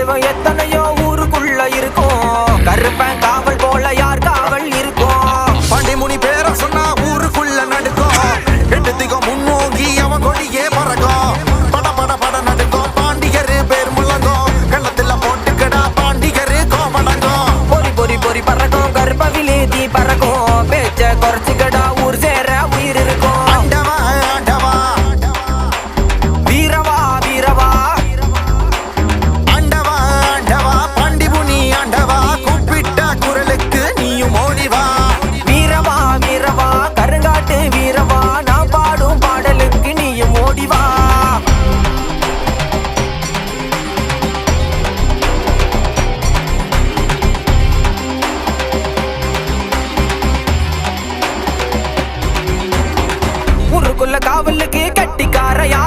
தெய்வம் எத்தனையோ ஊருக்குள்ள இருக்கும். கருப்பன் காவல் போல யார் காவல் இருக்கும். பண்டிமுனி பேர சொன்னா ஊருக்குள்ள நடுக்கும். எட்டு திகம் முன்னோங்கி அவன் கொடியே பறக்கும். பட பட பட நடுக்கும். பாண்டியரு பேர் முழங்கும். கள்ளத்துல போட்டுக்கடா பாண்டியரு கோவணங்கும். பொறி பொறி பொறி பறக்கும். கருப்ப விலேதி பறக்கும். பேச்ச குறைச்சிக்கடா ஊர் சேர உயிர் இருக்கும். ஆண்டவா ஆண்டவா வீரவா வீரவா ஆண்டவா ஆண்டவா பண்டிமுனி ஆண்டவா கூப்பிட்ட குரலுக்கு நீயும் ஓடிவா. வீரவா வீரவா கருங்காட்டு வீரவா நான் பாடும் பாடலுக்கு நீயும் ஓடிவா. ஊருக்குள்ள காவலுக்கு கட்டிக்காரையா